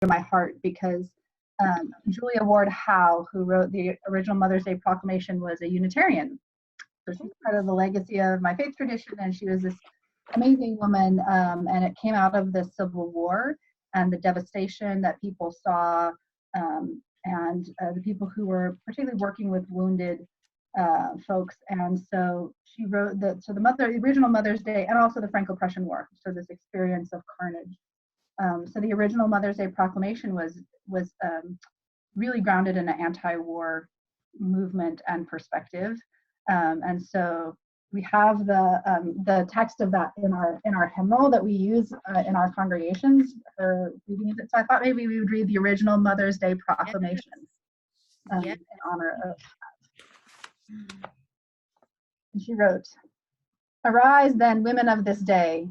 to my heart because Julia Ward Howe, who wrote the original Mother's Day Proclamation, was a Unitarian. So she's part of the legacy of my faith tradition, and she was this amazing woman, and it came out of the Civil War and the devastation that people saw, and the people who were particularly working with wounded folks. And so she wrote the original Mother's Day, and also the Franco-Prussian War, so this experience of carnage. So the original Mother's Day Proclamation was really grounded in an anti-war movement and perspective. And so we have the text of that in our hymnal that we use in our congregations for reading it. So I thought maybe we would read the original Mother's Day Proclamation in honor of that. And she wrote, "Arise then, women of this day.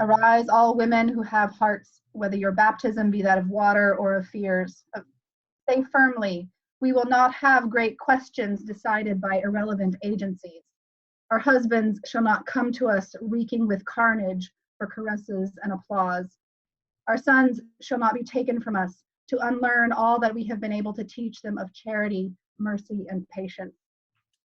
Arise, all women who have hearts, whether your baptism be that of water or of fears. Say firmly, we will not have great questions decided by irrelevant agencies. Our husbands shall not come to us reeking with carnage for caresses and applause. Our sons shall not be taken from us to unlearn all that we have been able to teach them of charity, mercy, and patience.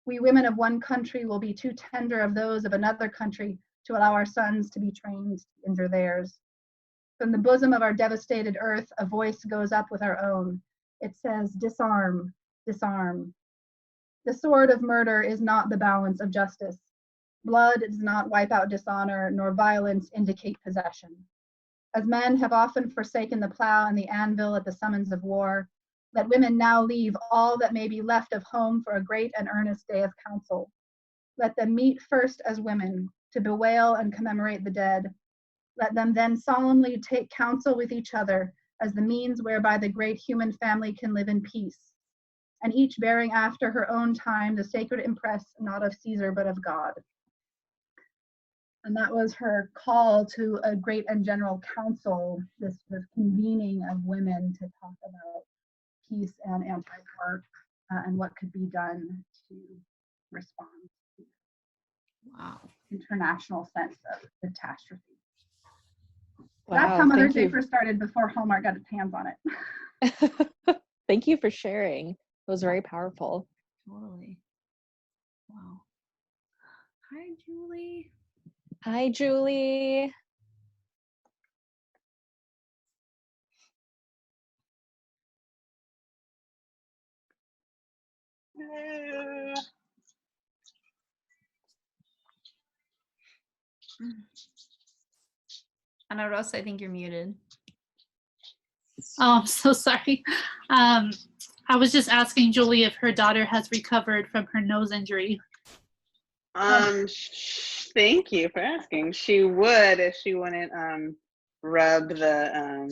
We women of one country will be too tender of those of another country to allow our sons to be trained to injure theirs. From the bosom of our devastated earth, a voice goes up with our own. It says, disarm, disarm. The sword of murder is not the balance of justice. Blood does not wipe out dishonor, nor violence indicate possession. As men have often forsaken the plow and the anvil at the summons of war, let women now leave all that may be left of home for a great and earnest day of council. Let them meet first as women, to bewail and commemorate the dead. Let them then solemnly take counsel with each other as the means whereby the great human family can live in peace, and each bearing after her own time the sacred impress not of Caesar but of God." And that was her call to a great and general council, this sort of convening of women to talk about peace and anti-war and what could be done to respond to international sense of catastrophe. Wow, that's how Mother's Day first started, before Hallmark got its hands on it. Thank you for sharing. It was very powerful. Totally. Wow. Hi, Julie. Hi, Julie. Anna Rosa, I think you're muted. Oh, I'm so sorry. I was just asking Julie if her daughter has recovered from her nose injury. Thank you for asking. She would if she wouldn't rub the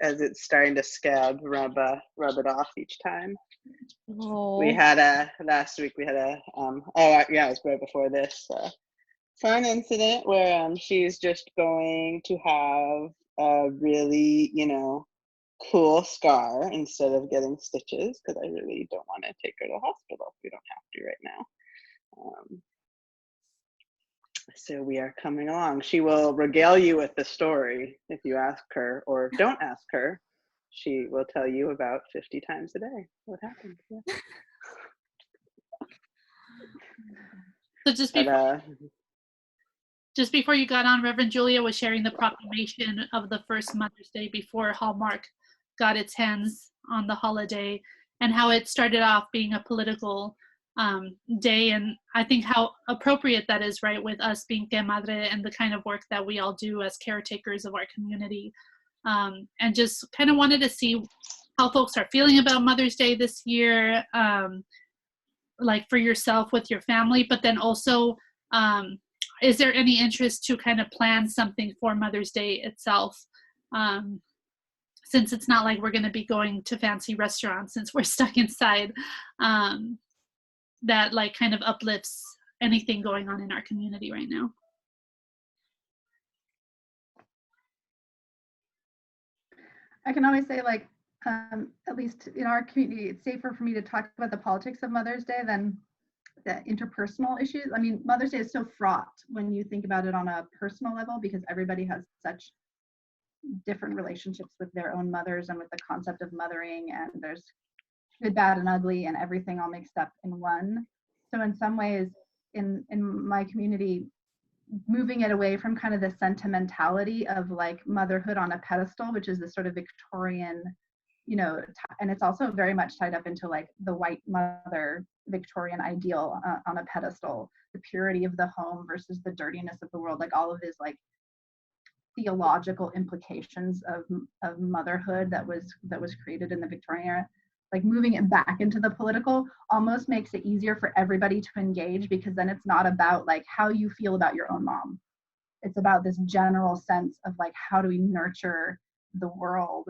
as it's starting to scab, rub it off each time. Oh. We had last week we had it was right before this fun incident where she's just going to have a really, cool scar instead of getting stitches, because I really don't want to take her to the hospital. We don't have to right now. So we are coming along. She will regale you with the story if you ask her, or don't ask her. She will tell you about 50 times a day what happened. Yeah. So just before you got on, Reverend Julia was sharing the proclamation of the first Mother's Day before Hallmark got its hands on the holiday, and how it started off being a political day. And I think how appropriate that is, right, with us being Que Madre and the kind of work that we all do as caretakers of our community. And just kind of wanted to see how folks are feeling about Mother's Day this year, like for yourself with your family, but then also, is there any interest to kind of plan something for Mother's Day itself? Since it's not like we're going to be going to fancy restaurants since we're stuck inside, that like kind of uplifts anything going on in our community right now. I can always say, like, at least in our community, it's safer for me to talk about the politics of Mother's Day than the interpersonal issues. I mean, Mother's Day is so fraught when you think about it on a personal level, because everybody has such different relationships with their own mothers and with the concept of mothering, and there's good, bad, and ugly, and everything all mixed up in one. So in some ways, in my community, moving it away from kind of the sentimentality of like motherhood on a pedestal, which is this sort of Victorian, you know, and it's also very much tied up into like the white mother Victorian ideal on a pedestal, the purity of the home versus the dirtiness of the world, like all of this like theological implications of motherhood that was created in the Victorian era. Like moving it back into the political almost makes it easier for everybody to engage, because then it's not about like how you feel about your own mom. It's about this general sense of like, how do we nurture the world?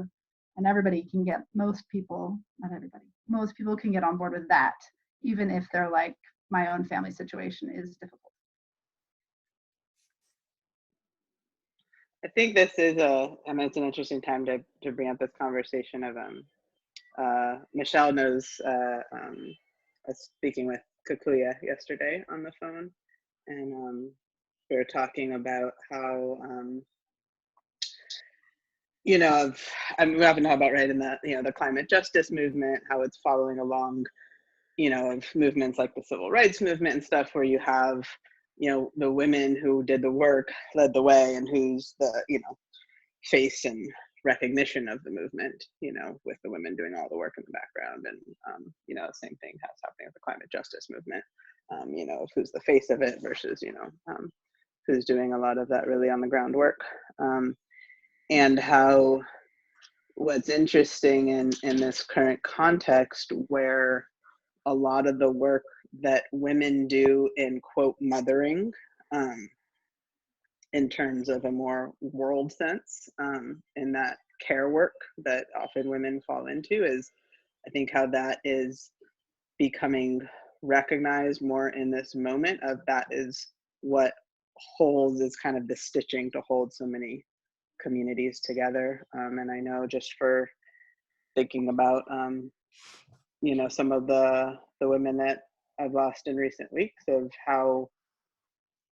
And everybody can get, most people, not everybody, most people can get on board with that, even if they're like, my own family situation is difficult. I think this is it's an interesting time to bring up this conversation of Michelle knows, I was speaking with Kikuya yesterday on the phone, and we were talking about how, we often know about, right, in the, the climate justice movement, how it's following along, of movements like the civil rights movement and stuff, where you have, the women who did the work led the way, and who's the, face and recognition of the movement, with the women doing all the work in the background. And, same thing has happening with the climate justice movement, of who's the face of it versus, who's doing a lot of that really on the groundwork. And how what's interesting in this current context, where a lot of the work that women do in quote mothering, in terms of a more world sense, in that care work that often women fall into, is I think how that is becoming recognized more in this moment of that is what holds, is kind of the stitching to hold so many communities together. And I know, just for thinking about some of the women that I've lost in recent weeks, of how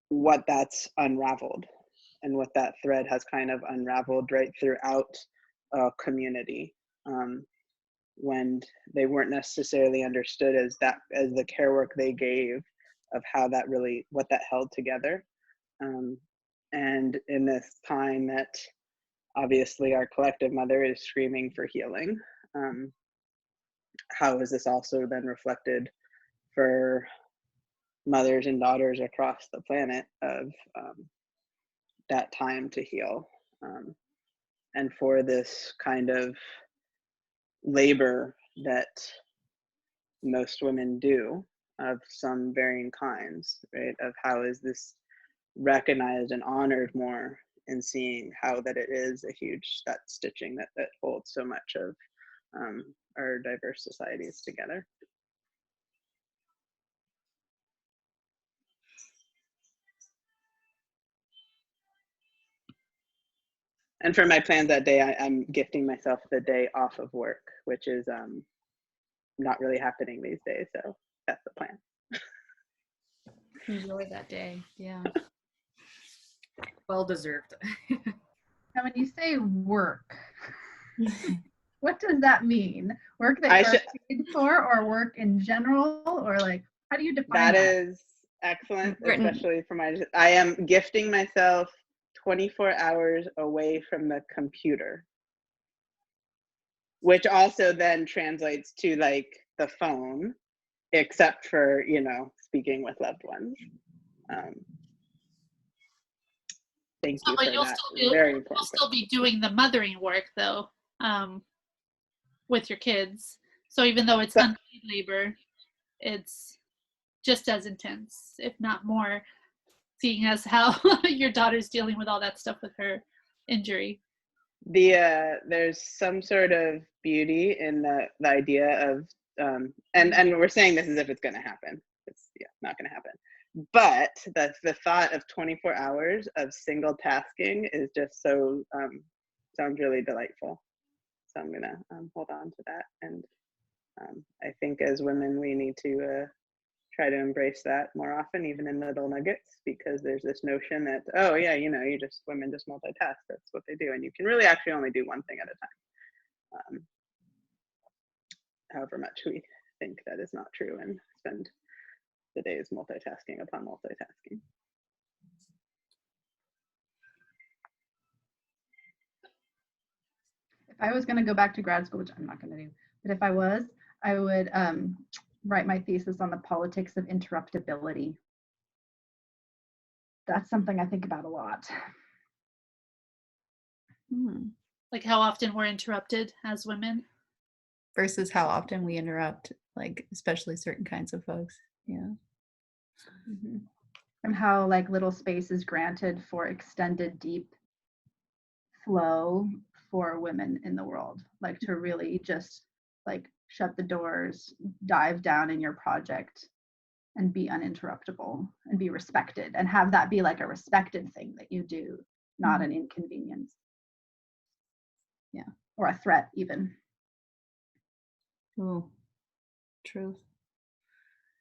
what that's unraveled and what that thread has kind of unraveled right throughout a community, when they weren't necessarily understood as the care work they gave, of how that really, what that held together. And in this time that obviously our collective mother is screaming for healing, how is this also then reflected for mothers and daughters across the planet, of that time to heal, and for this kind of labor that most women do, of some varying kinds, right, of how is this recognized and honored more, in seeing how that it is a huge, that stitching that holds so much of our diverse societies together. And for my plans that day, I'm gifting myself the day off of work, which is not really happening these days. So that's the plan. Enjoy that day. Yeah. Well deserved. Now, when you say work, what does that mean? Work that you're paid for, or work in general, or like, how do you define that? That is excellent, especially for I am gifting myself 24 hours away from the computer, which also then translates to like the phone, except for, speaking with loved ones. Thank you for that. Very important. You'll still be doing the mothering work though, with your kids. So even though it's unpaid labor, it's just as intense, if not more, seeing as how your daughter's dealing with all that stuff with her injury. There's some sort of beauty in the idea of, and we're saying this as if it's going to happen. It's not going to happen. But the thought of 24 hours of single tasking is just so, sounds really delightful. So I'm going to hold on to that. And I think as women, we need to try to embrace that more often, even in little nuggets, because there's this notion that, oh yeah, you know, women just multitask, that's what they do, and you can really actually only do one thing at a time. However much we think that is not true and spend the days multitasking upon multitasking. If I was going to go back to grad school, which I'm not going to do, but if I was, I would write my thesis on the politics of interruptibility. That's something I think about a lot. Like how often we're interrupted as women. Versus how often we interrupt, like especially certain kinds of folks. Yeah. Mm-hmm. And how like little space is granted for extended deep flow for women in the world, like to really just like shut the doors, dive down in your project and be uninterruptible and be respected, and have that be like a respected thing that you do, not an inconvenience. Yeah, or a threat even. Oh, truth.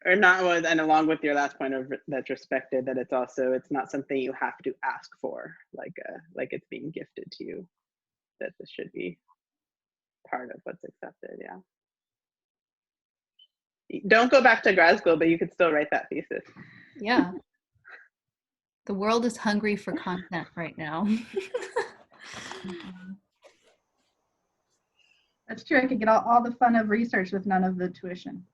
Or not, and along with your last point of that's respected, that it's not something you have to ask for, like it's being gifted to you, that this should be part of what's accepted. Yeah. Don't go back to grad school, but you could still write that thesis. Yeah. The world is hungry for content right now. That's true. I could get all the fun of research with none of the tuition.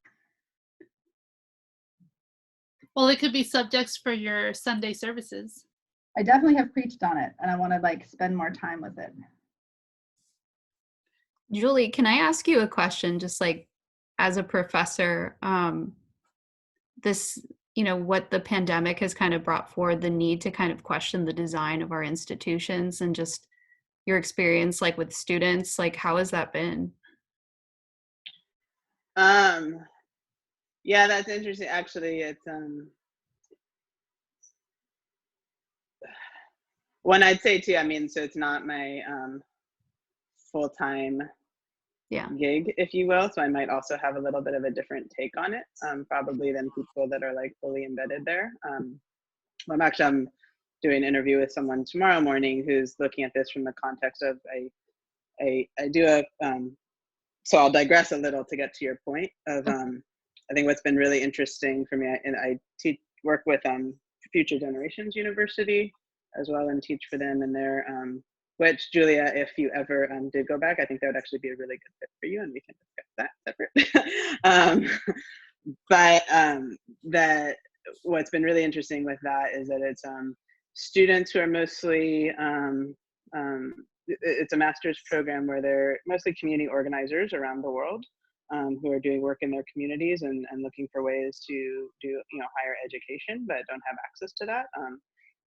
Well, it could be subjects for your Sunday services. I definitely have preached on it, and I want to like spend more time with it. Julie, can I ask you a question? Just like as a professor, this, you know, what the pandemic has kind of brought forward, the need to kind of question the design of our institutions, and just your experience like with students, like how has that been? Yeah, that's interesting. Actually, it's one I'd say too. I mean, so it's not my full-time gig, if you will. So I might also have a little bit of a different take on it, probably than people that are like fully embedded there. I'm doing an interview with someone tomorrow morning who's looking at this from the context of I do a so I'll digress a little to get to your point of I think what's been really interesting for me, and I work with Future Generations University as well and teach for them, and they're which, Julia, if you ever did go back, I think that would actually be a really good fit for you, and we can discuss that separate. But that what's been really interesting with that is that it's students who are mostly it's a master's program where they're mostly community organizers around the world, who are doing work in their communities and looking for ways to do higher education but don't have access to that.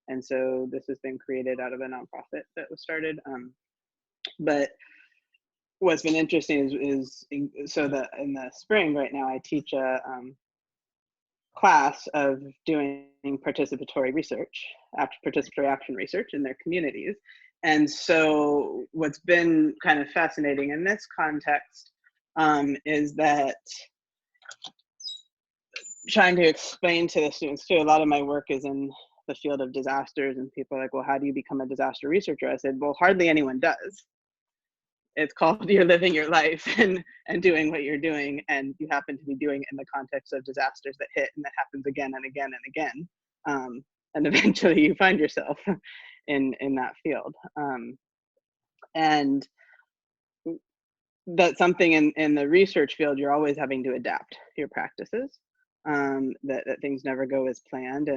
And so this has been created out of a nonprofit that was started. But what's been interesting is so that in the spring right now I teach a class of doing participatory research, participatory action research in their communities. And so what's been kind of fascinating in this context is that trying to explain to the students too, a lot of my work is in the field of disasters, and people are like, well, how do you become a disaster researcher? I said, well, hardly anyone does. It's called you're living your life and doing what you're doing, and you happen to be doing it in the context of disasters that hit and that happens again and again and again. And eventually you find yourself in that field. And that's something in the research field, you're always having to adapt your practices, that things never go as planned,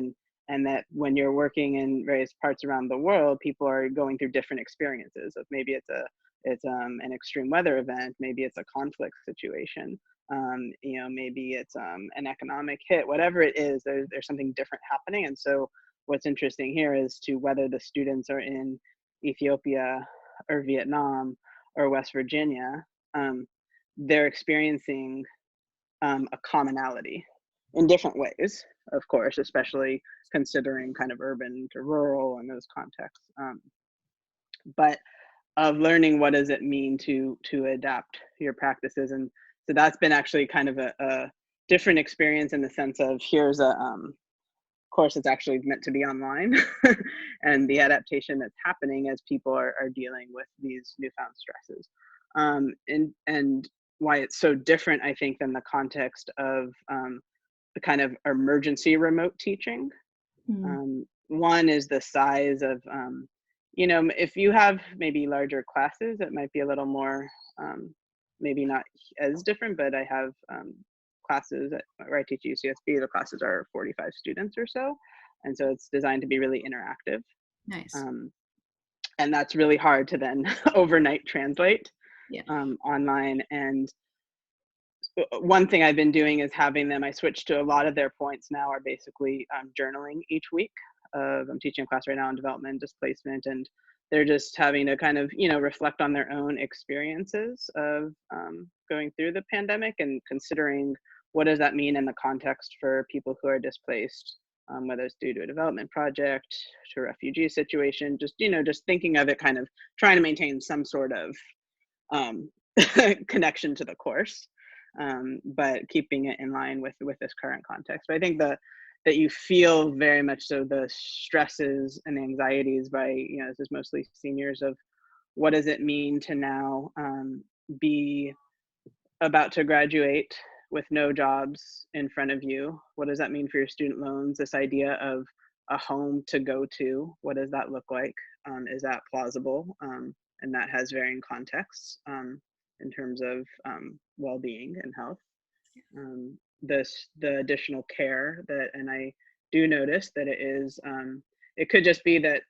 and that when you're working in various parts around the world, people are going through different experiences of maybe it's an extreme weather event, maybe it's a conflict situation, maybe it's an economic hit, whatever it is, there's something different happening. And so what's interesting here is to whether the students are in Ethiopia or Vietnam or West Virginia, they're experiencing a commonality in different ways, of course, especially considering kind of urban to rural and those contexts. But of learning what does it mean to adapt your practices. And so that's been actually kind of different experience in the sense of here's a course that's actually meant to be online and the adaptation that's happening as people are dealing with these newfound stresses. And why it's so different, I think, than the context of the kind of emergency remote teaching. One is the size of, if you have maybe larger classes, it might be a little more, maybe not as different, but I have classes where I teach UCSB, the classes are 45 students or so. And so it's designed to be really interactive. Nice. And that's really hard to then overnight translate online. And one thing I've been doing is having them, I switched to a lot of their points now are basically journaling each week. I'm teaching a class right now on development and displacement, and they're just having to kind of, reflect on their own experiences of going through the pandemic and considering what does that mean in the context for people who are displaced, whether it's due to a development project, to a refugee situation, just, just thinking of it, kind of trying to maintain some sort of connection to the course, but keeping it in line with this current context. But I think that you feel very much so the stresses and anxieties by, this is mostly seniors, of what does it mean to now be about to graduate with no jobs in front of you? What does that mean for your student loans? This idea of a home to go to, what does that look like? Is that plausible? And that has varying contexts in terms of well-being and health. The additional care that, and I do notice that it is, it could just be that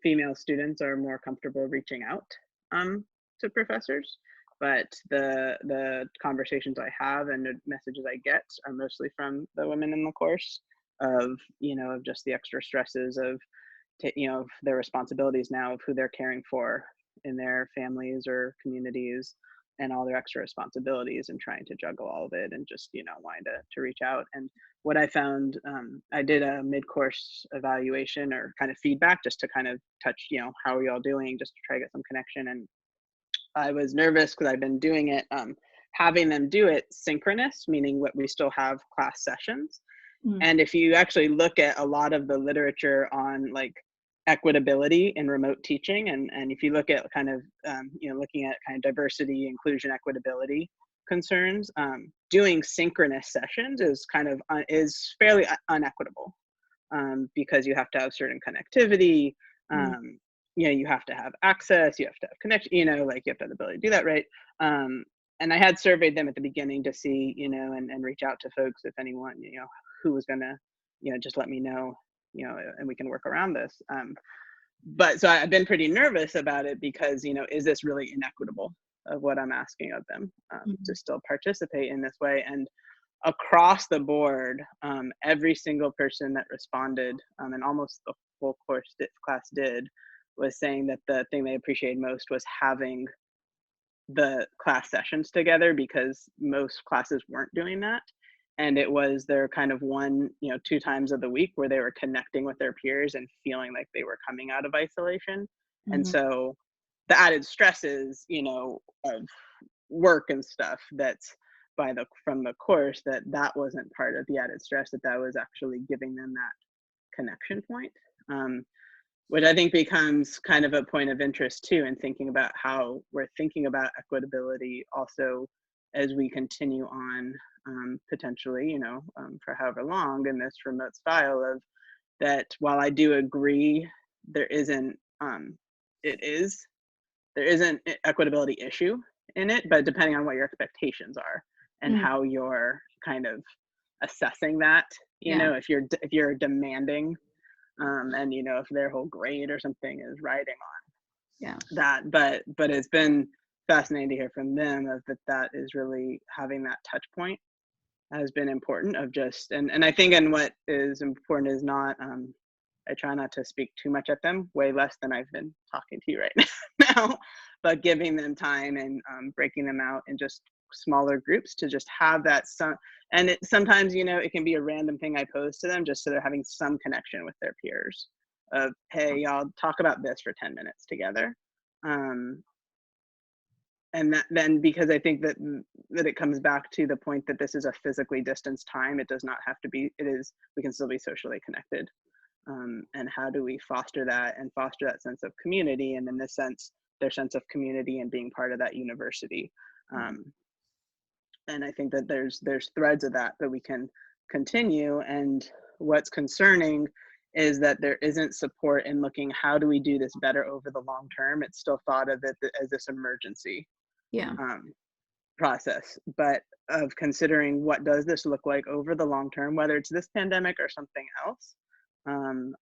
female students are more comfortable reaching out to professors, but the conversations I have and the messages I get are mostly from the women in the course of, of just the extra stresses of, their responsibilities now of who they're caring for in their families or communities, and all their extra responsibilities, and trying to juggle all of it, and just, wanting to reach out. And what I found, I did a mid-course evaluation or kind of feedback just to kind of touch, how are y'all doing, just to try to get some connection. And I was nervous because I've been doing it, having them do it synchronous, meaning what we still have class sessions. And if you actually look at a lot of the literature on like equitability in remote teaching, and if you look at kind of looking at kind of diversity, inclusion, equitability concerns, doing synchronous sessions is kind of is fairly unequitable, because you have to have certain connectivity, you have to have access, you have to have connection, like you have to have the ability to do that, right? And I had surveyed them at the beginning to see, and reach out to folks if anyone, who was gonna, just let me know, and we can work around this. But so I've been pretty nervous about it because, is this really inequitable of what I'm asking of them to still participate in this way? And across the board, every single person that responded, and almost the whole class did, was saying that the thing they appreciated most was having the class sessions together, because most classes weren't doing that. And it was their kind of 2 times of the week where they were connecting with their peers and feeling like they were coming out of isolation. And so the added stresses, of work and stuff that's from the course, that wasn't part of the added stress, that was actually giving them that connection point, which I think becomes kind of a point of interest too, in thinking about how we're thinking about equitability also as we continue on, potentially, for however long in this remote style, of that while I do agree there isn't equitability issue in it, but depending on what your expectations are and how you're kind of assessing that, if you're demanding, and if their whole grade or something is riding on that, but it's been fascinating to hear from them of that is really having that touch point has been important, of just, and I think, and what is important is not, I try not to speak too much at them, way less than I've been talking to you right now, but giving them time and breaking them out in just smaller groups to just have that and sometimes, it can be a random thing I pose to them just so they're having some connection with their peers of, hey, y'all talk about this for 10 minutes together. and that then, because I think that it comes back to the point that this is a physically distanced time. It does not have to be, we can still be socially connected. And how do we foster that and foster that sense of community, and in this sense, their sense of community and being part of that university. And I think that there's threads of that we can continue. And what's concerning is that there isn't support in looking, how do we do this better over the long term? It's still thought of it as this emergency process, but of considering what does this look like over the long term, whether it's this pandemic or something else.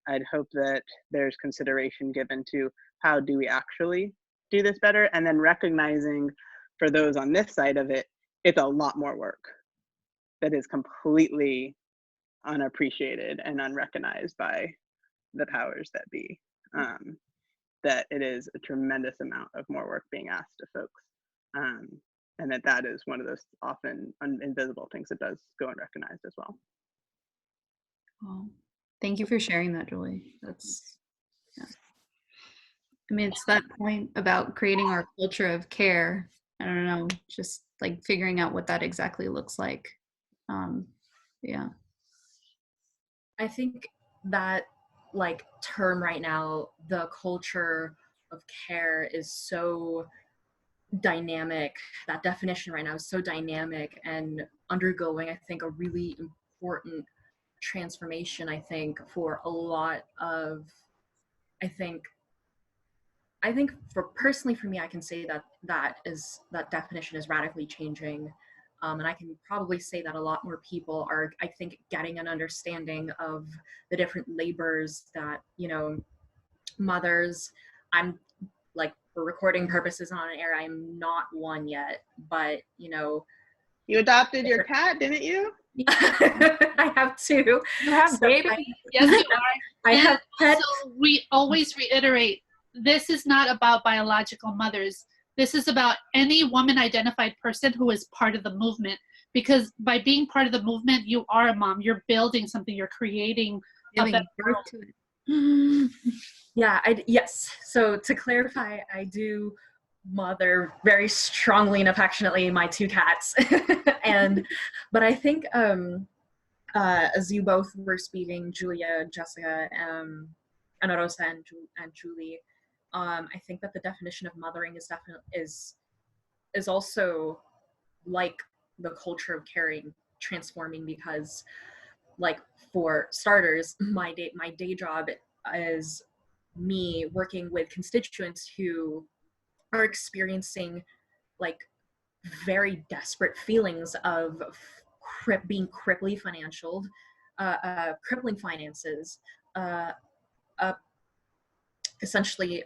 I'd hope that there's consideration given to how do we actually do this better, and then recognizing for those on this side of it, it's a lot more work that is completely unappreciated and unrecognized by the powers that be. That it is a tremendous amount of more work being asked of folks. And that is one of those often invisible things that does go unrecognized as well. Well, thank you for sharing that, Julie. That's, yeah. I mean, it's that point about creating our culture of care. I don't know, just like figuring out what that exactly looks like. Yeah. I think that like term right now, the culture of care, is so dynamic. That definition right now is so dynamic and undergoing, I think, a really important transformation, I think, for a lot of, I think for personally for me, I can say that that definition is radically changing. And I can probably say that a lot more people are, I think, getting an understanding of the different labors that, you know, mothers, I'm like, for recording purposes on air, I'm not one yet, but, you know. You adopted your cat, didn't you? I have two. You have babies? Yes, you are. I have pets. So we always reiterate, this is not about biological mothers. This is about any woman-identified person who is part of the movement. Because by being part of the movement, you are a mom. You're building something. You're creating a better world. To it. Yeah, yes. So to clarify, I do mother very strongly and affectionately my two cats. But I think as you both were speaking, Julia, Jessica, Ana Rosa, and Julie, I think that the definition of mothering is definitely is also, like the culture of caring, transforming, because, like, for starters, my day job is me working with constituents who are experiencing like very desperate feelings of being crippling finances, essentially,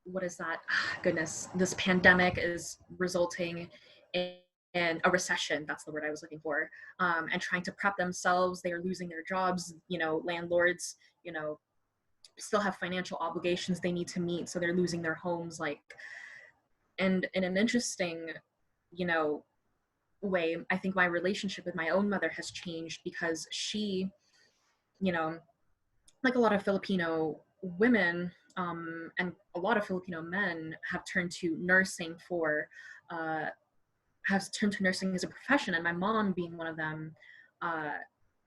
what is that? Goodness, this pandemic is resulting in a recession. That's the word I was looking for. And trying to prep themselves. They are losing their jobs. You know, landlords, you know, still have financial obligations they need to meet. So they're losing their homes. Like, and in an interesting, you know, way, I think my relationship with my own mother has changed, because she, you know, like a lot of Filipino women, and a lot of Filipino men have turned to nursing as a profession, and my mom, being one of them,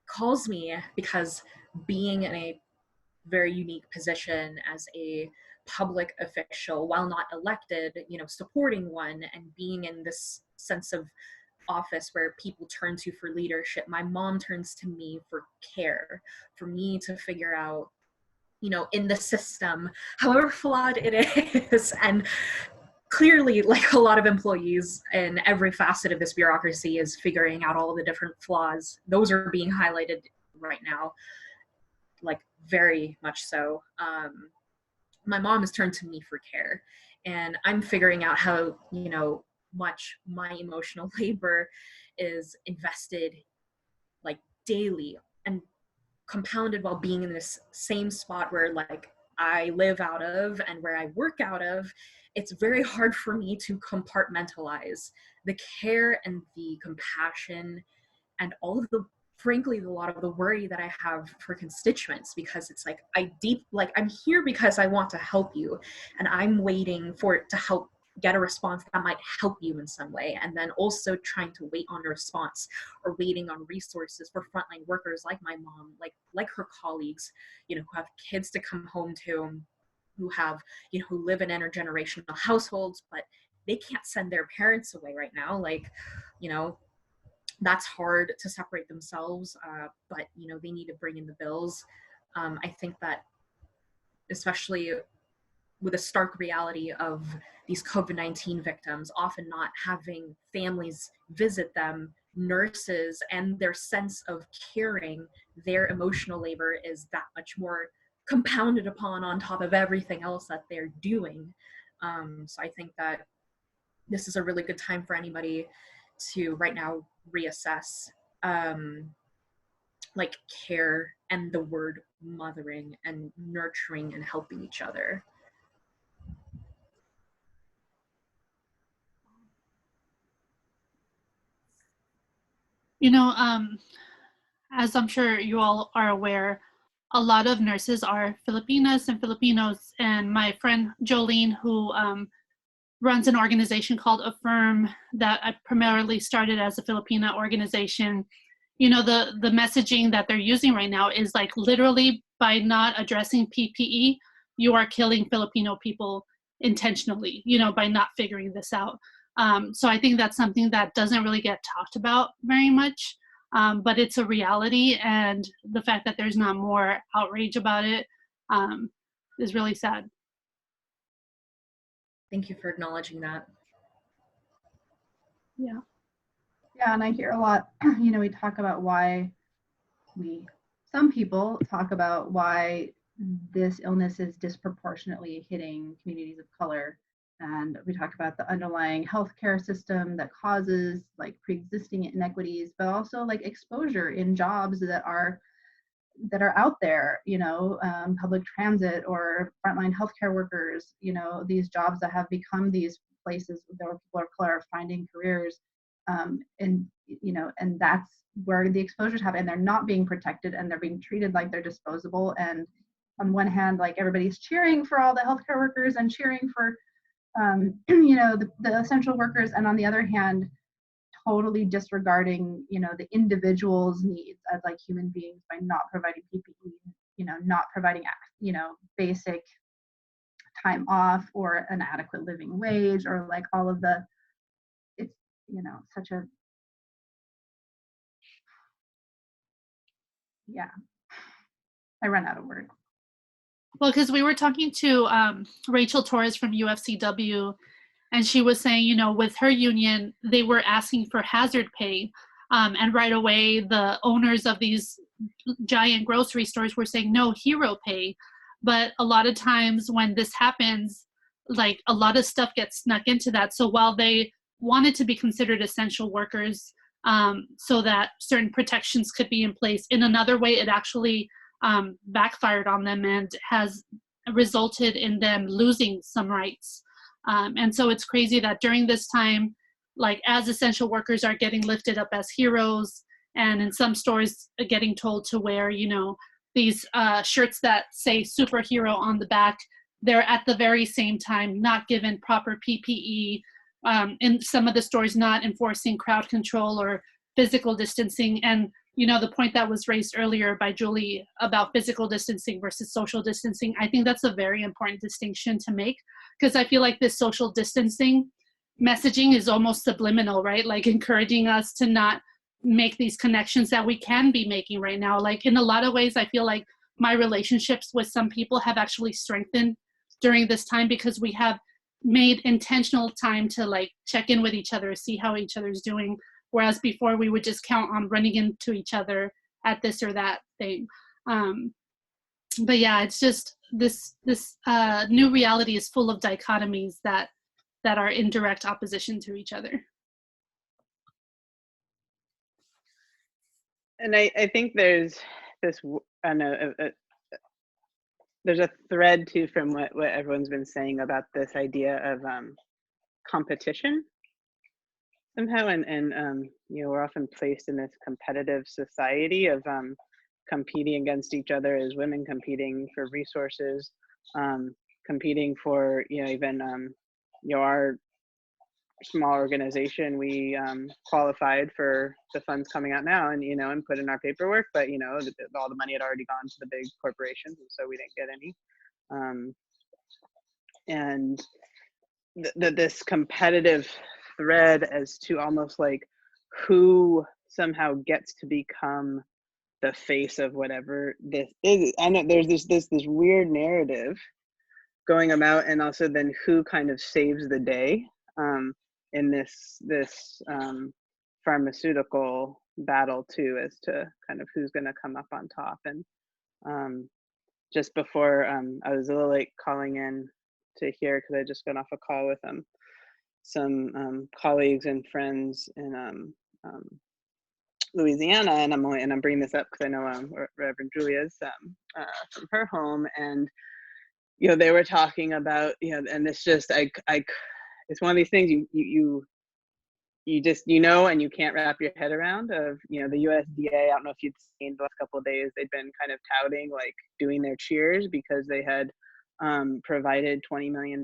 calls me, because being in a very unique position as a public official, while not elected, you know, supporting one and being in this sense of office where people turn to for leadership, my mom turns to me for care, for me to figure out, you know, in the system, however flawed it is, and clearly, like a lot of employees in every facet of this bureaucracy is figuring out all the different flaws. Those are being highlighted right now, like very much so. My mom has turned to me for care, and I'm figuring out how, you know, much my emotional labor is invested like daily and compounded while being in this same spot where like I live out of and where I work out of. It's very hard for me to compartmentalize the care and the compassion and all of the frankly a lot of the worry that I have for constituents, because it's like I'm here because I want to help you, and I'm waiting for it to help get a response that might help you in some way, and then also trying to wait on a response or waiting on resources for frontline workers like my mom, like her colleagues, who have kids to come home to, who have, who live in intergenerational households, but they can't send their parents away right now. That's hard to separate themselves, but they need to bring in the bills. I think that especially with the stark reality of these COVID-19 victims often not having families visit them, nurses and their sense of caring, their emotional labor is that much more compounded upon on top of everything else that they're doing. So I think that this is a really good time for anybody to right now reassess care and the word mothering and nurturing and helping each other. As I'm sure you all are aware, a lot of nurses are Filipinas and Filipinos, and my friend Jolene, who runs an organization called Affirm that I primarily started as a Filipina organization. The messaging that they're using right now is like literally by not addressing PPE, you are killing Filipino people intentionally, by not figuring this out. So I think that's something that doesn't really get talked about very much, but it's a reality, and the fact that there's not more outrage about it is really sad. Thank you for acknowledging that. Yeah, and I hear a lot, we talk about some people talk about why this illness is disproportionately hitting communities of color. And we talk about the underlying healthcare system that causes like pre-existing inequities, but also like exposure in jobs that are out there, public transit or frontline healthcare workers, these jobs that have become these places where people of color are finding careers. And that's where the exposures happen, and they're not being protected, and they're being treated like they're disposable. And on one hand, like everybody's cheering for all the healthcare workers and cheering for the essential workers, and on the other hand, totally disregarding the individual's needs as like human beings by not providing PPE, not providing basic time off or an adequate living wage, or like all of the, it's such a, yeah, I run out of words. Well, because we were talking to Rachel Torres from UFCW, and she was saying, with her union, they were asking for hazard pay. And right away, the owners of these giant grocery stores were saying, no, hero pay. But a lot of times when this happens, like a lot of stuff gets snuck into that. So while they wanted to be considered essential workers so that certain protections could be in place, in another way, it actually backfired on them and has resulted in them losing some rights. And so it's crazy that during this time, like as essential workers are getting lifted up as heroes, and in some stores getting told to wear, these shirts that say superhero on the back, they're at the very same time not given proper PPE. In some of the stores not enforcing crowd control or physical distancing. And the point that was raised earlier by Julie about physical distancing versus social distancing, I think that's a very important distinction to make, because I feel like this social distancing messaging is almost subliminal, right? Like encouraging us to not make these connections that we can be making right now. Like in a lot of ways, I feel like my relationships with some people have actually strengthened during this time, because we have made intentional time to like check in with each other, see how each other's doing. Whereas before we would just count on running into each other at this or that thing. But yeah, it's just this new reality is full of dichotomies that are in direct opposition to each other. And I think there's this, there's a thread too from what everyone's been saying about this idea of competition. somehow, and you know, we're often placed in this competitive society of competing against each other as women, competing for resources, competing for, you know, even you know, our small organization, we qualified for the funds coming out now, and you know, and put in our paperwork, but you know, all the money had already gone to the big corporations, and so we didn't get any. And this competitive thread as to almost like who somehow gets to become the face of whatever this is. I know there's this weird narrative going about, and also then who kind of saves the day in this pharmaceutical battle too, as to kind of who's going to come up on top. And just before I was a little late calling in to here because I just got off a call with some colleagues and friends in Louisiana, and I'm bringing this up because I know Reverend Julia's from her home, and you know, they were talking about, you know, and it's just it's one of these things you just, you know, and you can't wrap your head around of, you know, the USDA. I don't know if you'd seen the last couple of days, they've been kind of touting, like doing their cheers because they had provided $20 million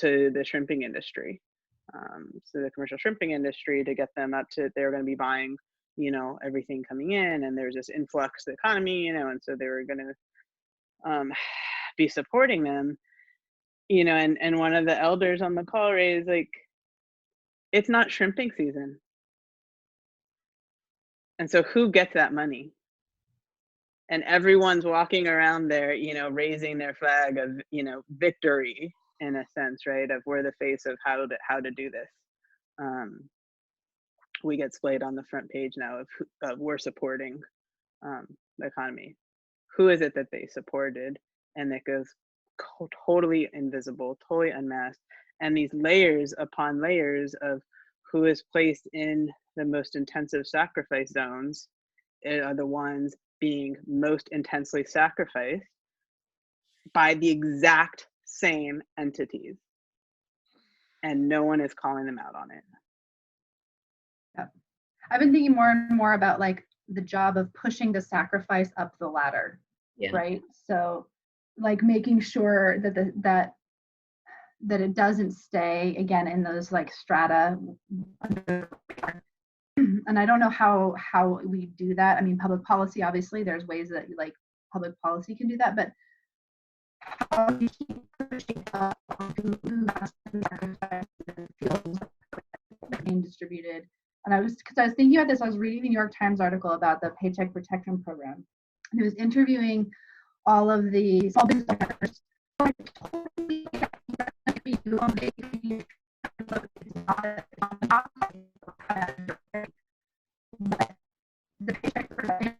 to the shrimping industry, so the commercial shrimping industry, to get them up to, they were going to be buying, you know, everything coming in, and there's this influx economy, you know, and so they were going to be supporting them, you know, and one of the elders on the call raised, like, it's not shrimping season. And so who gets that money? And everyone's walking around there, you know, raising their flag of, you know, victory in a sense, right? Of we're the face of how to do this. We get splayed on the front page now of we're supporting the economy. Who is it that they supported? And it goes totally invisible, totally unmasked. And these layers upon layers of who is placed in the most intensive sacrifice zones are the ones being most intensely sacrificed by the exact same entities. And no one is calling them out on it. Yep. I've been thinking more and more about like the job of pushing the sacrifice up the ladder, right? So like making sure that that it doesn't stay again in those like strata. And I don't know how we do that. I mean, public policy, obviously, there's ways that like public policy can do that, but how do you keep pushing up on who has to sacrifice and feels being distributed? And because I was thinking about this, I was reading the New York Times article about the Paycheck Protection Program. And it was interviewing all of the small business owners. The paycheck protection,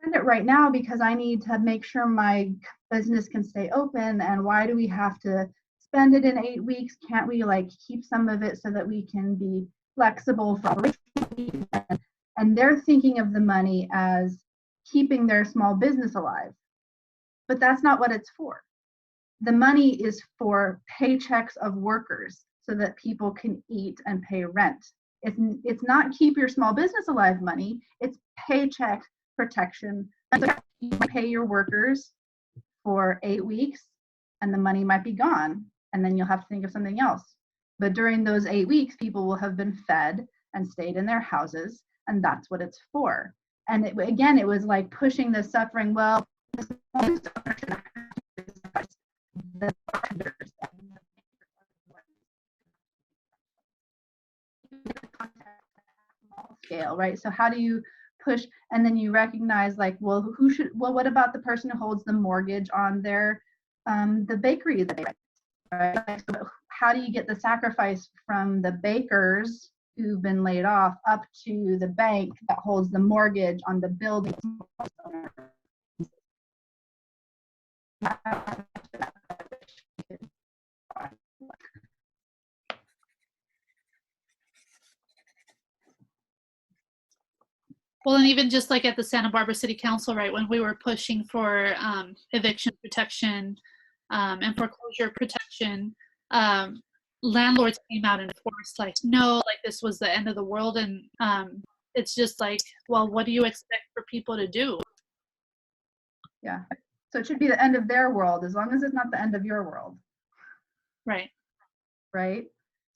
send it right now because I need to make sure my business can stay open. And why do we have to spend it in 8 weeks? Can't we like keep some of it so that we can be flexible for and they're thinking of the money as keeping their small business alive. But that's not what it's for. The money is for paychecks of workers so that people can eat and pay rent. It's not keep your small business alive money, it's paycheck protection. You pay your workers for 8 weeks and the money might be gone and then you'll have to think of something else. But during those 8 weeks, people will have been fed and stayed in their houses, and that's what it's for. And again, it was like pushing the suffering, well, scale, right? So how do you push, and then you recognize like, well, what about the person who holds the mortgage on their the bakery that they rent, right? So how do you get the sacrifice from the bakers who've been laid off up to the bank that holds the mortgage on the building? Well, and even just like at the Santa Barbara City Council, right, when we were pushing for eviction protection and foreclosure protection, landlords came out and enforced like, no, like this was the end of the world. And it's just like, well, what do you expect for people to do? Yeah. So it should be the end of their world, as long as it's not the end of your world. Right. Right?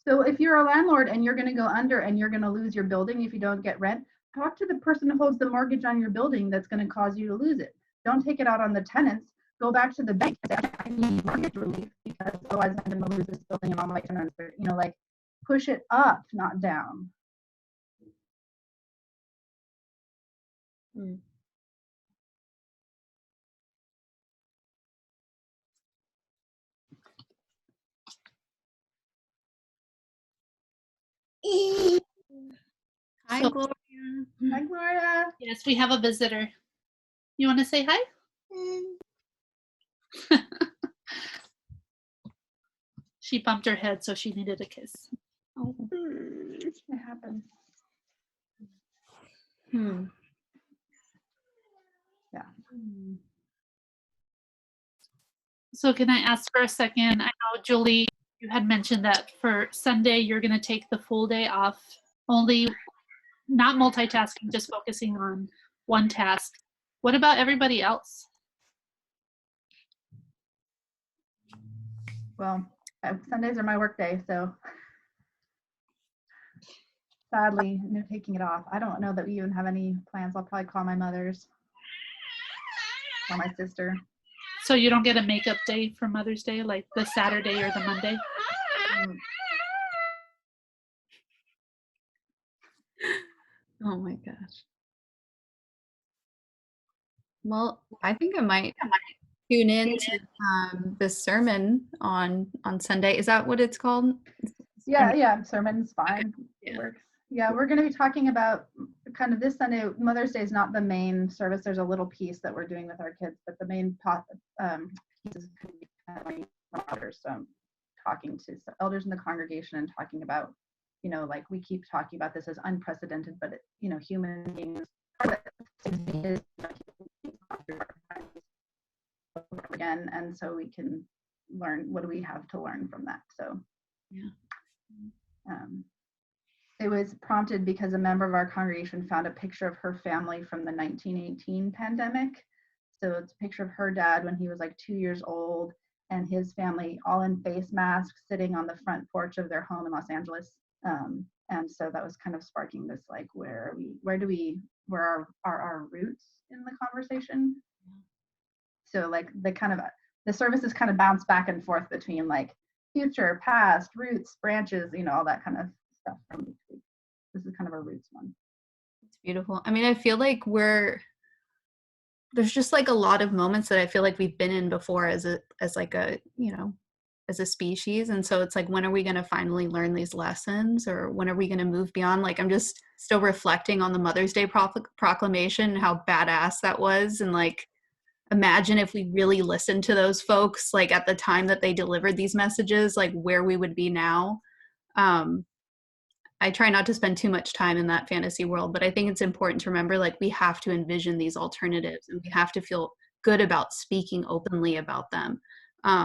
So if you're a landlord and you're going to go under and you're going to lose your building if you don't get rent, talk to the person who holds the mortgage on your building that's going to cause you to lose it. Don't take it out on the tenants. Go back to the bank and say, I need mortgage relief because otherwise I'm going to lose this building and all my tenants are, you know, like push it up, not down. Mm. Hi, So- Gloria. Hi, Gloria. Yes, we have a visitor. You want to say hi? She bumped her head, so she needed a kiss. Oh. It happens. Hmm. Yeah. So can I ask for a second? I know, Julie, you had mentioned that for Sunday, you're going to take the full day off, only not multitasking, just focusing on one task. What about everybody else? Well, Sundays are my work day, so sadly, no taking it off. I don't know that we even have any plans. I'll probably call my mother's or my sister. So you don't get a makeup day for Mother's Day, like the Saturday or the Monday? Oh my gosh. Well, I think I might tune in to this sermon on Sunday. Is that what it's called? Yeah, sermon's fine. Yeah. It works. Yeah, we're going to be talking about kind of this Sunday. Mother's Day is not the main service. There's a little piece that we're doing with our kids, but the main piece is elders. So I'm talking to elders in the congregation and talking about, you know, like we keep talking about this as unprecedented, but you know, human beings again, and so we can learn what do we have to learn from that. So Yeah. It was prompted because a member of our congregation found a picture of her family from the 1918 pandemic. So it's a picture of her dad when he was like 2 years old and his family all in face masks sitting on the front porch of their home in Los Angeles. And so that was kind of sparking this like, where are our roots in the conversation? So like the services kind of bounce back and forth between like future, past, roots, branches, you know, all that kind of stuff from each week. This is kind of a roots one. It's beautiful. I mean, I feel like there's just like a lot of moments that I feel like we've been in before as a species. And so it's like, when are we going to finally learn these lessons, or when are we going to move beyond? Like, I'm just still reflecting on the Mother's Day proclamation, how badass that was. And like, imagine if we really listened to those folks, like at the time that they delivered these messages, like where we would be now. I try not to spend too much time in that fantasy world, but I think it's important to remember, like, we have to envision these alternatives and we have to feel good about speaking openly about them.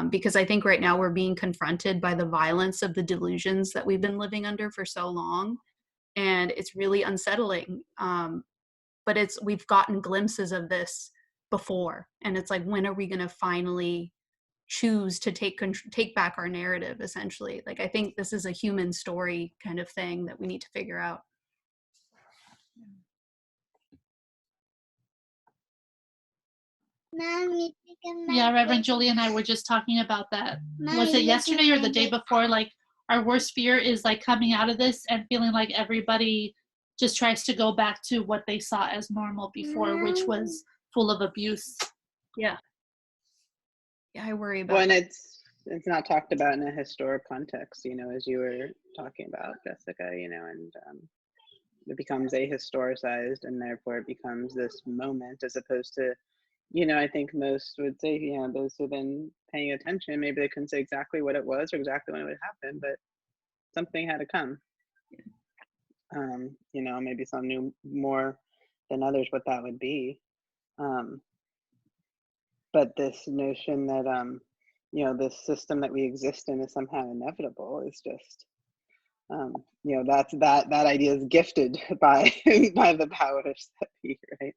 Because I think right now we're being confronted by the violence of the delusions that we've been living under for so long. And it's really unsettling. But we've gotten glimpses of this before. And it's like, when are we going to finally choose to take back our narrative, essentially? Like, I think this is a human story kind of thing that we need to figure out. Yeah, Reverend Julie and I were just talking about that. Was it yesterday or the day before? Like, our worst fear is like coming out of this and feeling like everybody just tries to go back to what they saw as normal before, which was full of abuse. Yeah. Yeah, I worry about When it's not talked about in a historic context, you know, as you were talking about, Jessica, you know, and it becomes a historicized, and therefore it becomes this moment, as opposed to, you know, I think most would say, you know, those who've been paying attention, maybe they couldn't say exactly what it was or exactly when it would happen, but something had to come. You know, maybe some new, more than others what that would be. But this notion that this system that we exist in is somehow inevitable is just that idea is gifted by by the powers that be, right?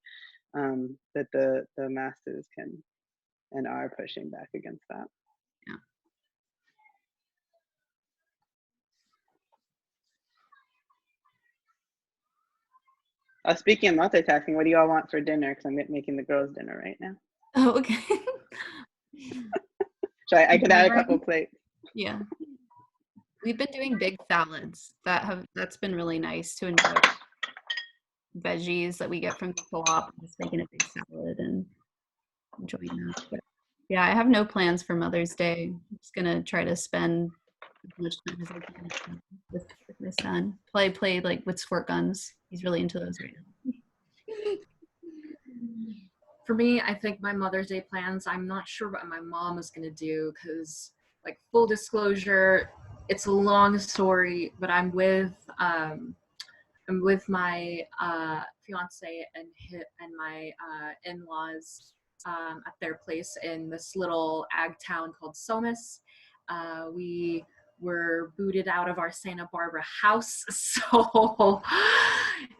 That the masses can and are pushing back against that. Speaking of multitasking, what do you all want for dinner? Because I'm making the girls' dinner right now. Oh, okay. So I could add a couple plates. Yeah. We've been doing big salads that's been really nice to enjoy. Veggies that we get from the co-op, just making a big salad and enjoying that. But yeah, I have no plans for Mother's Day. I'm just gonna try to spend as much time as I can with my son. Play like with squirt guns. He's really into those right now. For me, I think my Mother's Day plans, I'm not sure what my mom is going to do because, like, full disclosure, it's a long story, but I'm with my fiance and my in-laws at their place in this little ag town called Somas. We were booted out of our Santa Barbara house, so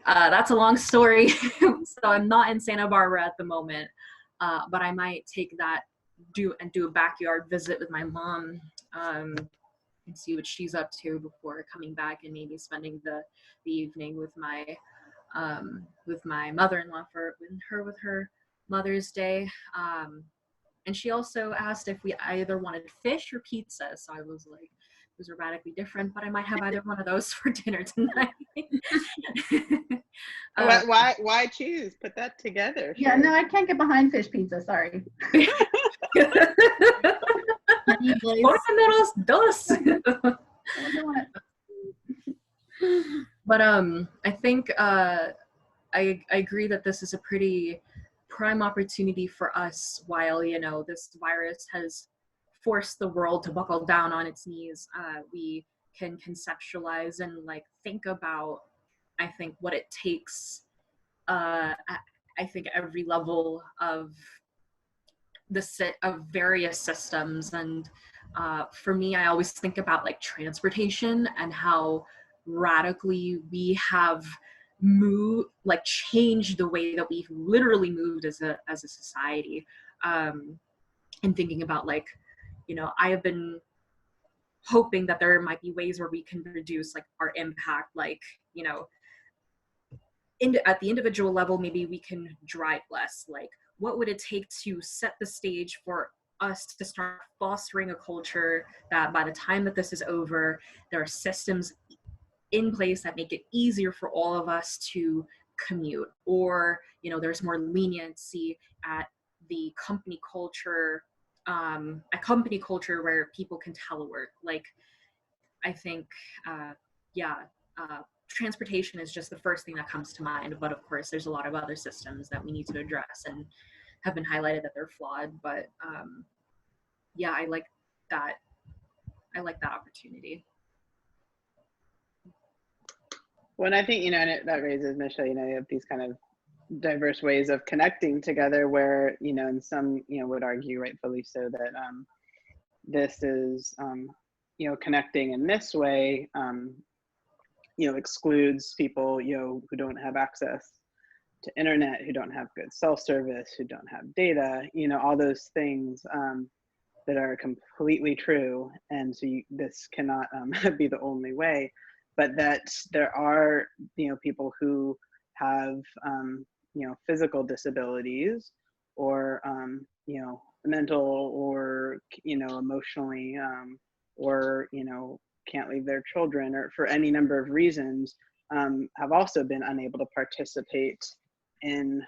that's a long story. So I'm not in Santa Barbara at the moment, but I might do a backyard visit with my mom and see what she's up to before coming back, and maybe spending the evening with my mother-in-law with her Mother's Day. And she also asked if we either wanted fish or pizza. So I was like, those are radically different, but I might have either one of those for dinner tonight. Why choose? Put that together. Yeah, sure. no, I can't get behind fish pizza. Sorry. Dos. But I think I agree that this is a pretty prime opportunity for us while, this virus has forced the world to buckle down on its knees. We can conceptualize and think about, I think, what it takes I think every level of of various systems. And for me, I always think about transportation and how radically we have changed the way that we've literally moved as a society. And thinking about I have been hoping that there might be ways where we can reduce our impact, at the individual level. Maybe we can drive less. What would it take to set the stage for us to start fostering a culture that by the time that this is over, there are systems in place that make it easier for all of us to commute, or there's more leniency at the company culture, where people can telework. I think transportation is just the first thing that comes to mind, but of course there's a lot of other systems that we need to address and have been highlighted that they're flawed. But I like that opportunity. Well, and I think, and that raises, Michelle, you have these kind of diverse ways of connecting together where, and some, would argue rightfully so that this is, connecting in this way, excludes people, who don't have access to internet, who don't have good cell service, who don't have data, all those things that are completely true. And so this cannot be the only way, but that there are, people who have, physical disabilities or, mental or, emotionally, or, can't leave their children, or for any number of reasons, have also been unable to participate in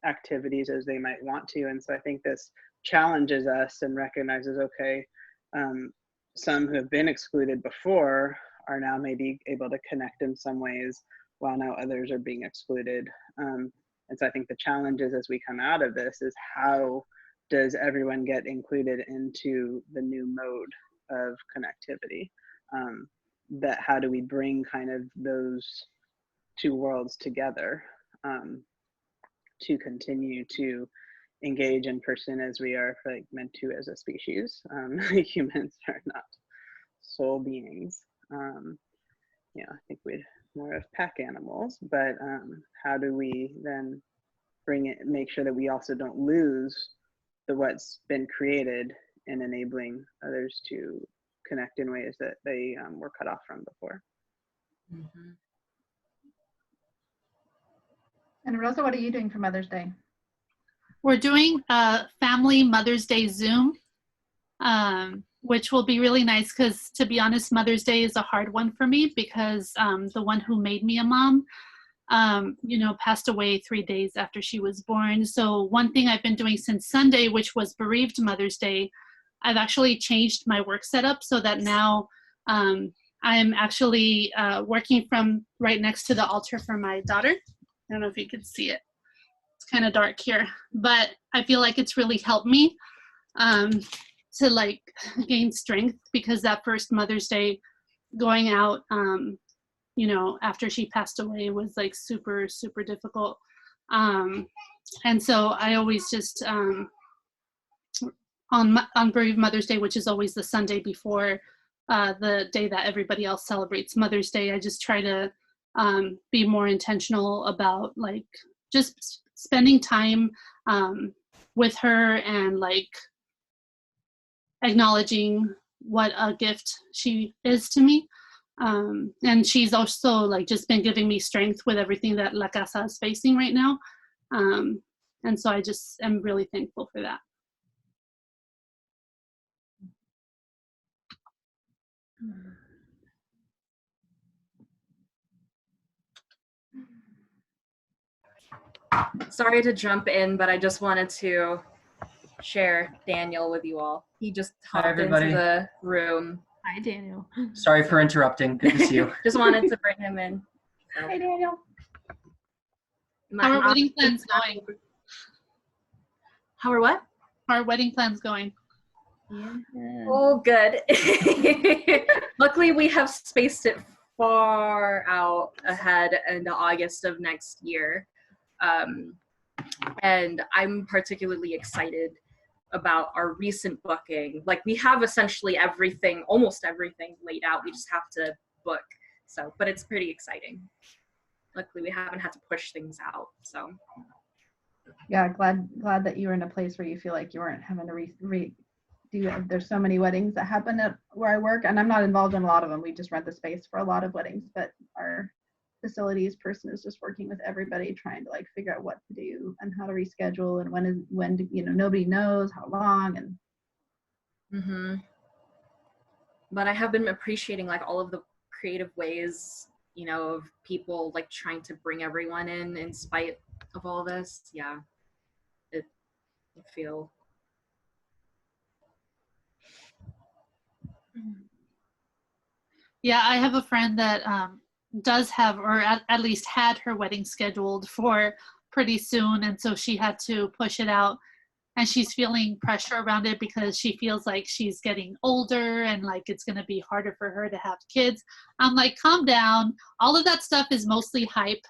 activities as they might want to. And so I think this challenges us and recognizes, okay, some who have been excluded before are now maybe able to connect in some ways, while now others are being excluded. And so I think the challenges as we come out of this is, how does everyone get included into the new mode of connectivity? That how do we bring kind of those two worlds together? to continue to engage in person as we are like meant to as a species. Humans are not soul beings. You know, I think we're more of pack animals, but how do we then bring it, make sure that we also don't lose what's been created in enabling others to connect in ways that they were cut off from before. Mm-hmm. And Rosa, what are you doing for Mother's Day? We're doing a family Mother's Day Zoom, which will be really nice because, to be honest, Mother's Day is a hard one for me because the one who made me a mom, you know, passed away 3 days after she was born. So one thing I've been doing since Sunday, which was bereaved Mother's Day, I've actually changed my work setup so that now I'm actually working from right next to the altar for my daughter. I don't know if you can see it. It's kind of dark here, but I feel like it's really helped me to like gain strength, because that first Mother's Day going out, you know, after she passed away was like super, super difficult. And so I always just, on bereaved Mother's Day, which is always the Sunday before the day that everybody else celebrates Mother's Day, I just try to be more intentional about like just spending time with her and like acknowledging what a gift she is to me. And she's also like just been giving me strength with everything that La Casa is facing right now. And so I just am really thankful for that. Sorry to jump in, but I just wanted to share Daniel with you all. He just Hi, hopped into everybody. the room. Hi, Daniel. Sorry for interrupting. Good to see you. Just wanted to bring him in. So, Hey, Daniel. How are wedding plans going? How are what? How are wedding plans going? Yeah. Oh, good. Luckily, we have spaced it far out ahead into August of next year. And I'm particularly excited about our recent booking. Like, we have essentially everything, almost everything laid out. We just have to book. So, but it's pretty exciting. Luckily, we haven't had to push things out. So, Yeah, glad that you were in a place where you feel like you weren't having to redo it. There's so many weddings that happen at where I work, and I'm not involved in a lot of them. We just rent the space for a lot of weddings, but our facilities person is just working with everybody, trying to like figure out what to do and how to reschedule and when to, you know, nobody knows how long. And but I have been appreciating like all of the creative ways, you know, of people like trying to bring everyone in spite of all this. Yeah, I feel. Yeah, I have a friend that does have, or at least had her wedding scheduled for pretty soon. And so she had to push it out. And she's feeling pressure around it because she feels like she's getting older and like it's going to be harder for her to have kids. I'm like, calm down. All of that stuff is mostly hype.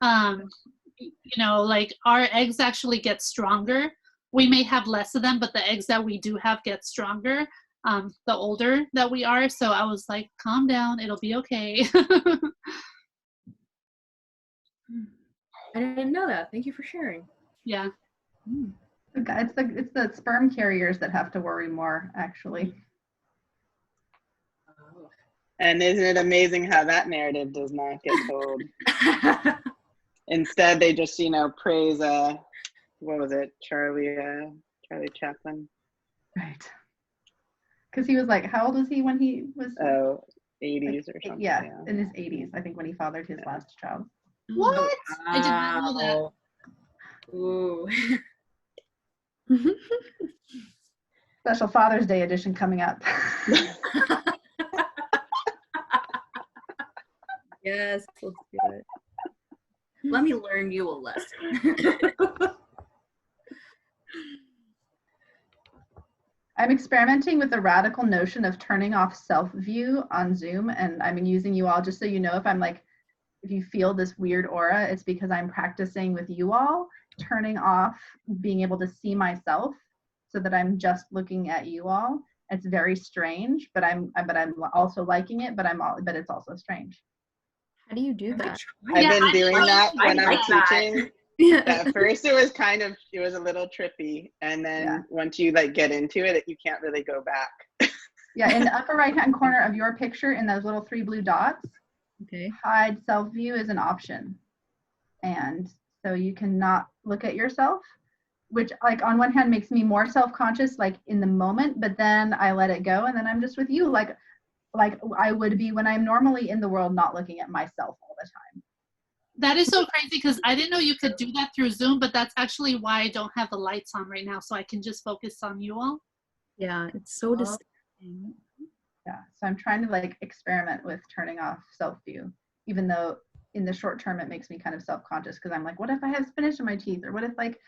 You know, like our eggs actually get stronger. We may have less of them, but the eggs that we do have get stronger the older that we are. So I was like, calm down. It'll be okay. I didn't know that. Thank you for sharing. Yeah. It's the sperm carriers that have to worry more, actually. And isn't it amazing how that narrative does not get told? Instead, they just, you know, praise, what was it, Charlie Chaplin? Right. Because he was like, how old was he when he was? 80s or something. Yeah, in his 80s, I think, when he fathered his last child. What? I did not know that. Ooh. Special Father's Day edition coming up. Yes, let's do it. Let me learn you a lesson. I'm experimenting with the radical notion of turning off self-view on Zoom, and I'm using you all just so you know if I'm like if you feel this weird aura, it's because I'm practicing with you all, turning off being able to see myself so that I'm just looking at you all. It's very strange, but I'm also liking it, but it's also strange. How do you do that? I've Yeah, been I doing know. that I when I'm like that. teaching. Yeah. At first it was a little trippy, and then Yeah. once you like get into it, you can't really go back. Yeah, in the upper right-hand corner of your picture, in those little 3 blue dots, Okay. hide self-view is an option. And so you cannot look at yourself, which like on one hand makes me more self-conscious like in the moment, but then I let it go and then I'm just with you like I would be when I'm normally in the world not looking at myself all the time. That is so crazy because I didn't know you could do that through Zoom, but that's actually why I don't have the lights on right now, so I can just focus on you all. Yeah, it's so disturbing. Yeah, so I'm trying to like experiment with turning off self-view, even though in the short term it makes me kind of self-conscious because I'm like, what if I have spinach in my teeth, or what if like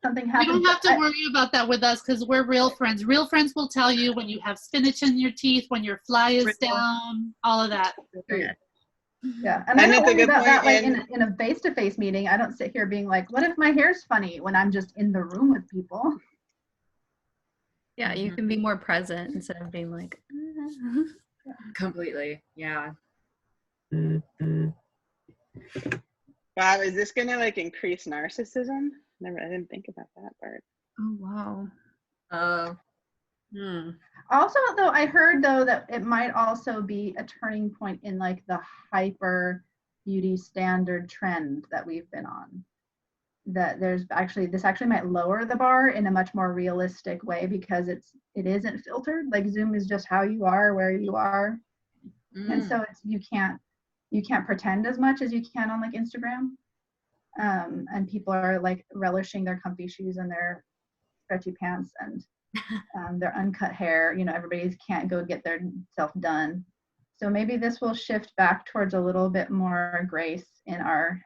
something You happens? don't have to worry about that with us because we're real friends. Real friends will tell you when you have spinach in your teeth, when your fly is down, all of that. Yeah, and I And don't it's a worry good about that like point in a face-to-face meeting. I don't sit here being like, what if my hair's funny, when I'm just in the room with people. Yeah, you can be more present instead of being like, Completely. Yeah. Wow, is this gonna like increase narcissism? I didn't think about that part. oh wow. Also, though, I heard though that it might also be a turning point in like the hyper beauty standard trend that we've been on. That this actually might lower the bar in a much more realistic way because it isn't filtered. Like Zoom is just how you are, where you are, and so you can't pretend as much as you can on like Instagram. And people are like relishing their comfy shoes and their stretchy pants and their uncut hair. You know, everybody can't go get their self done. So maybe this will shift back towards a little bit more grace in our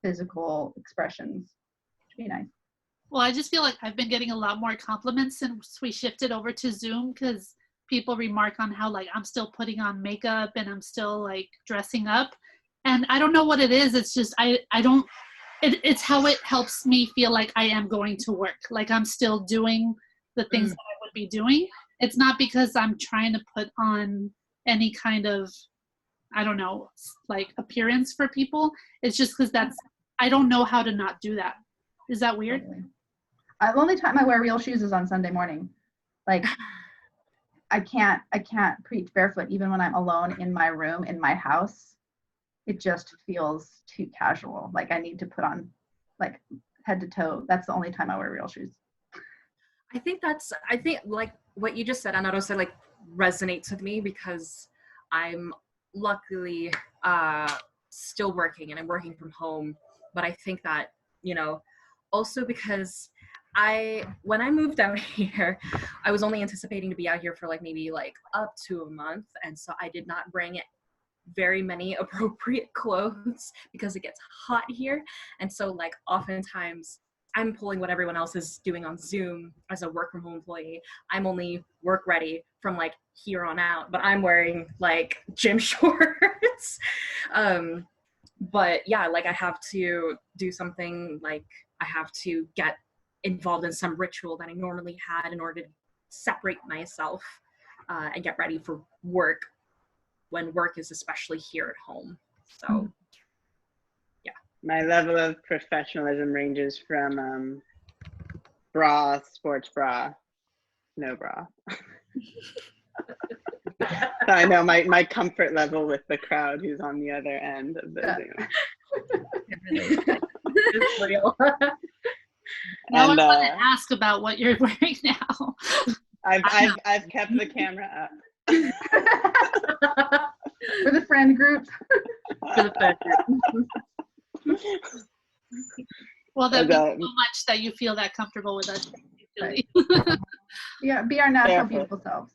physical expressions. Which would be nice. Well, I just feel like I've been getting a lot more compliments since we shifted over to Zoom because people remark on how like I'm still putting on makeup and I'm still like dressing up. And I don't know what it is. It's just it's how it helps me feel like I am going to work. Like I'm still doing the things that I would be doing. It's not because I'm trying to put on any kind of, I don't know, like appearance for people. It's just because I don't know how to not do that. Is that weird? Totally. The only time I wear real shoes is on Sunday morning. Like I can't preach barefoot even when I'm alone in my room in my house. It just feels too casual. Like I need to put on like head to toe. That's the only time I wear real shoes. I think like what you just said, and also like resonates with me because I'm luckily still working and I'm working from home. But I think that, you know, also because when I moved out here, I was only anticipating to be out here for like maybe like up to a month. And so I did not bring very many appropriate clothes because it gets hot here. And so like oftentimes I'm pulling what everyone else is doing on Zoom as a work from home employee. I'm only work ready from like here on out, but I'm wearing like gym shorts. But yeah, like I have to do something, like I have to get involved in some ritual that I normally had in order to separate myself and get ready for work when work is especially here at home. So yeah. My level of professionalism ranges from bra, sports bra, no bra. I know my comfort level with the crowd who's on the other end of the Zoom. It's real. Now And I want to ask about what you're wearing now. I've kept the camera up. For the friend group. Well, that means so much that you feel that comfortable with us. Right. Yeah, be our natural, Careful. beautiful selves.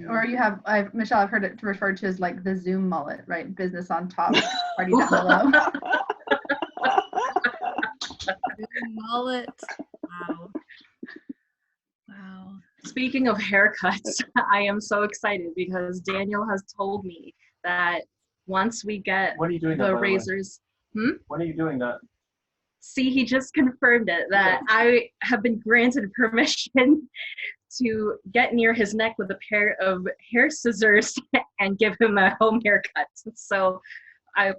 Or you have, Michelle, I've heard it referred to as like the Zoom mullet, right? Business on top, party down below. Mullet. Wow. Wow. Speaking of haircuts, I am so excited because Daniel has told me that once we get What are you doing that, the by the way? razors. When are you doing that? See, he just confirmed it, that I have been granted permission to get near his neck with a pair of hair scissors and give him a home haircut. So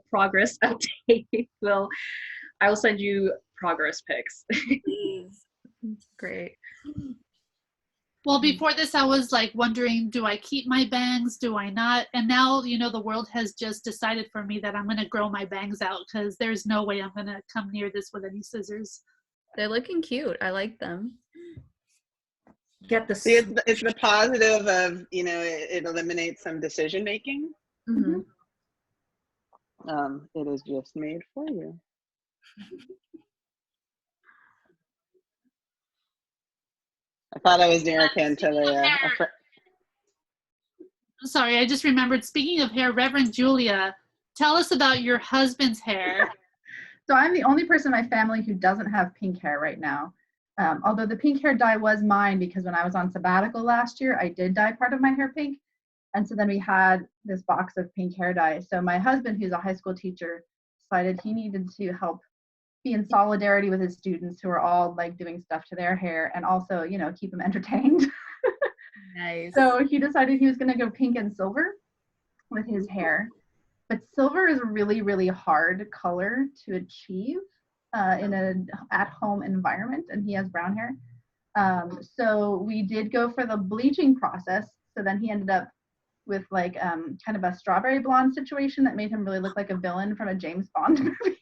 progress update. I will send you progress pics. Please. Great. Well, before this, I was like wondering, do I keep my bangs? Do I not? And now, the world has just decided for me that I'm going to grow my bangs out because there's no way I'm going to come near this with any scissors. They're looking cute. I like them. Get the See, it's the positive of, it eliminates some decision making. Mm-hmm. It is just made for you. I thought I was Erica until Sorry, I just remembered, speaking of hair, Reverend Julia, tell us about your husband's hair. So I'm the only person in my family who doesn't have pink hair right now. Although the pink hair dye was mine, because when I was on sabbatical last year, I did dye part of my hair pink. And so then we had this box of pink hair dye. So my husband, who's a high school teacher, decided he needed to help be in solidarity with his students who are all like doing stuff to their hair, and also, keep them entertained. Nice. So he decided he was going to go pink and silver with his hair. But silver is a really, really hard color to achieve in an at-home environment, and he has brown hair. So we did go for the bleaching process. So then he ended up with like kind of a strawberry blonde situation that made him really look like a villain from a James Bond movie.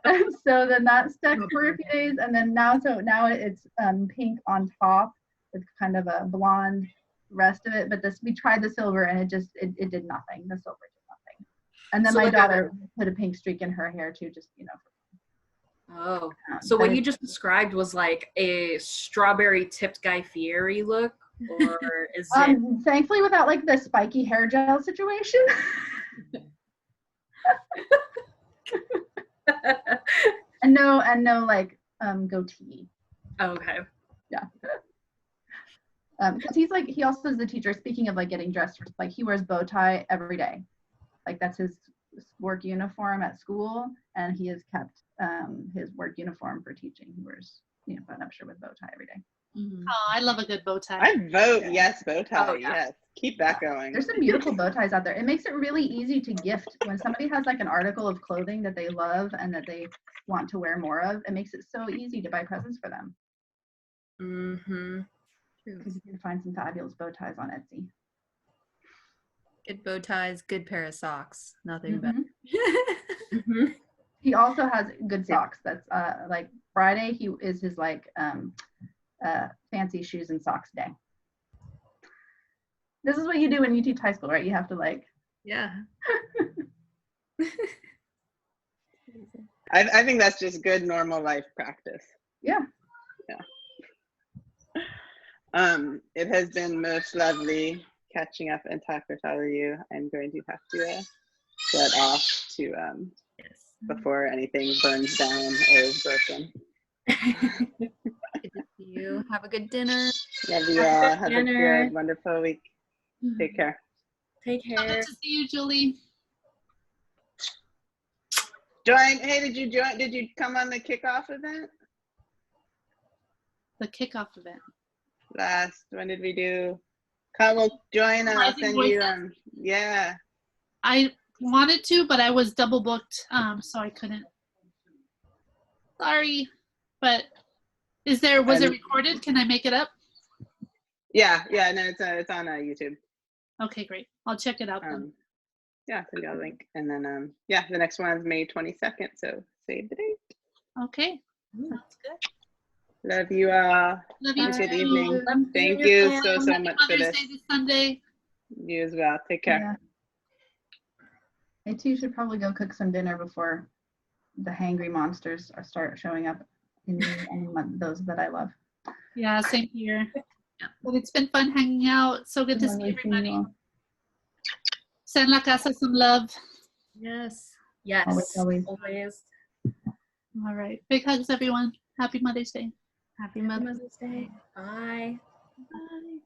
And so then that stuck for a few days, and then now it's pink on top with kind of a blonde rest of it. But we tried the silver, and it did nothing. The silver did nothing. And then my daughter put a pink streak in her hair too, just Oh, so what you just described was like a strawberry tipped Guy Fieri look, or is it? Thankfully, without like the spiky hair gel situation. and no like goatee. Oh, okay. Yeah. Because he also is the teacher. Speaking of like getting dressed, like he wears bow tie every day. Like that's his work uniform at school, and he has kept his work uniform for teaching. He wears button-up shirt with bow tie every day. Mm-hmm. Oh, I love a good bow tie. I vote yes, bow tie. Oh, yeah. Yes, keep that going. There's some beautiful bow ties out there. It makes it really easy to gift when somebody has like an article of clothing that they love and that they want to wear more of. It makes it so easy to buy presents for them. Mm-hmm. Because you can find some fabulous bow ties on Etsy. Good bow ties, good pair of socks. Nothing better. Mm-hmm. He also has good socks. That's like Friday is his like fancy shoes and socks day. This is what you do when you teach high school, right? You have to like. Yeah. I think that's just good normal life practice. Yeah. It has been most lovely catching up and talk with all of you. I'm going to have to get off to Yes. before anything burns down or is broken. Good to see you. Have a good dinner. Love you all. Have a good, wonderful week. Take care. Take So care. good to see you, Julie. Hey, did you join? Did you come on the kickoff event? The kickoff event. When did we do? Come join. I'll send you. Yeah. I wanted to, but I was double booked, so I couldn't. Sorry, but was it recorded? Can I make it up? Yeah. No, it's on YouTube. Okay, great. I'll check it out then. Yeah, send you a link, and then the next one is May 22nd. So save the date. Okay, sounds good. Love you all. Love you Have a good too. evening. Love Thank you. you so Happy much for Mother's this. Day this Sunday. You as well. Take care. Yeah. I too should probably go cook some dinner before the hangry monsters start showing up in those that I love. Yeah, same here. But it's been fun hanging out. So good to see everybody. Send La Casa some love. Yes. Yes. Always. Always. All right. Big hugs, everyone. Happy Mother's Day. Happy Mother's Mother's Day. Bye. Bye.